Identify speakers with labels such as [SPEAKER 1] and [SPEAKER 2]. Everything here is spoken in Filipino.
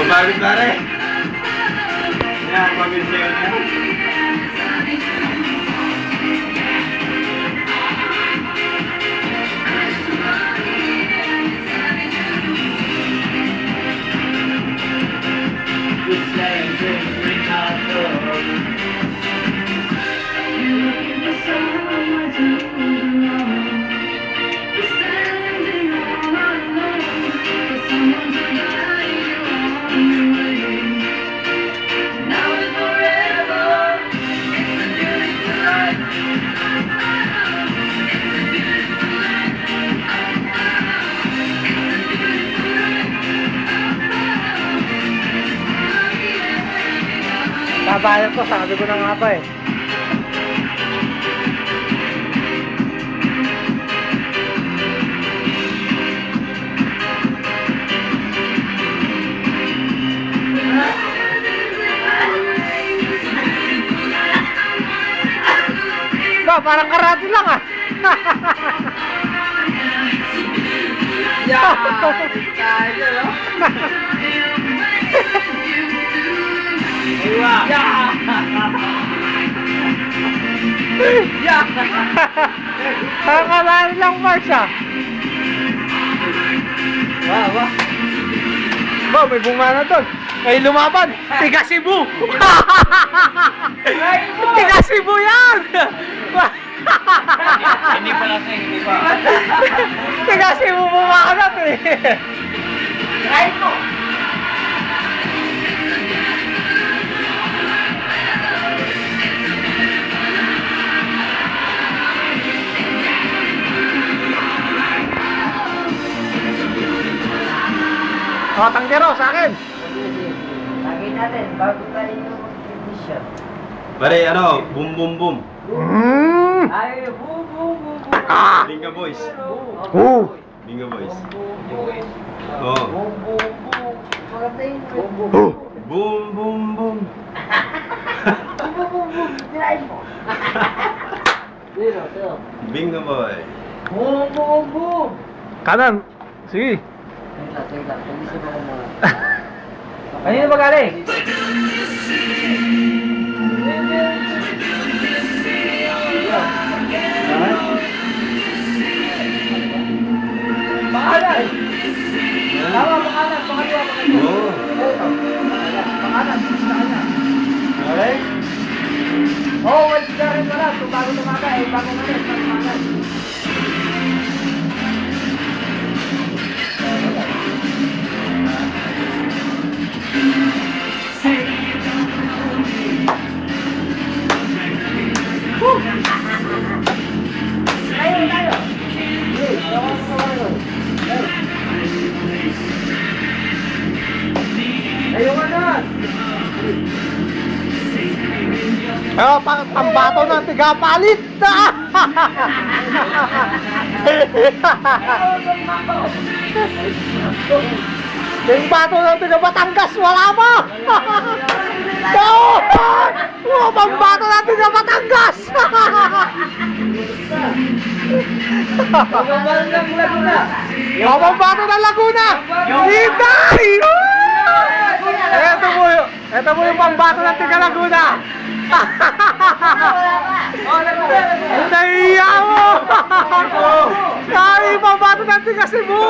[SPEAKER 1] Mabagod na rin. Yan, mabagod siya na.
[SPEAKER 2] Babayad ko, sabi ko na nga ba eh. Ba, parang karate lang ah.
[SPEAKER 1] Yeah! Tayo, no? Iwa! Yeah! Yeah!
[SPEAKER 2] Parang karate lang, Mars ah.
[SPEAKER 1] Wow, wow!
[SPEAKER 2] Ba, may bunga na doon. May lumaban. Tiga Cebu. Tiga Cebu yan.
[SPEAKER 1] Hindi pa lang hindi pa.
[SPEAKER 2] Tiga Cebu bumakanap eh.
[SPEAKER 1] Try ko!
[SPEAKER 2] O, tanggero sa akin.
[SPEAKER 3] Lagi natin, bago tayo yung mission.
[SPEAKER 1] Pare, ano? Boom, boom, boom.
[SPEAKER 3] Ay, boom, boom, boom, boom.
[SPEAKER 2] Ah.
[SPEAKER 1] Binga boys.
[SPEAKER 2] Oh.
[SPEAKER 1] Binga boys.
[SPEAKER 3] Boom, boom,
[SPEAKER 1] Oh.
[SPEAKER 3] boom, boom, boom. Maganda yun. Boom, boom,
[SPEAKER 2] Oh.
[SPEAKER 1] Boom, boom, boom.
[SPEAKER 3] boom, boom, boom. Tirahin mo. Dito.
[SPEAKER 1] Binga boy.
[SPEAKER 3] Boom, boom, boom.
[SPEAKER 2] Kanan. Sige.
[SPEAKER 3] Wait lang. Pag-isip ako muna. Kanino ba galing? Pangalan! Tama, pangalan. Pangalawa.
[SPEAKER 1] Oh.
[SPEAKER 3] Pangalan. Sa kanya.
[SPEAKER 1] Okay.
[SPEAKER 3] Oh, what's the rin pala? So, bago tumaka, eh, bago ulit. Pangalan. Tayo. Tayo ka na.
[SPEAKER 2] Oh, pambato ng tigapalit. Yung bato ng tiga Batangas, wala mo. No! Oh, pambato ng tiga Batangas.
[SPEAKER 3] Pagbabalan ng Laguna.
[SPEAKER 2] Oh, pambato ng Laguna. Hitay! Ito mo yung pambato ng tiga Laguna.
[SPEAKER 3] Oh, Laguna.
[SPEAKER 2] Nahiya mo! Kaya yung pambato ng tiga Cebu!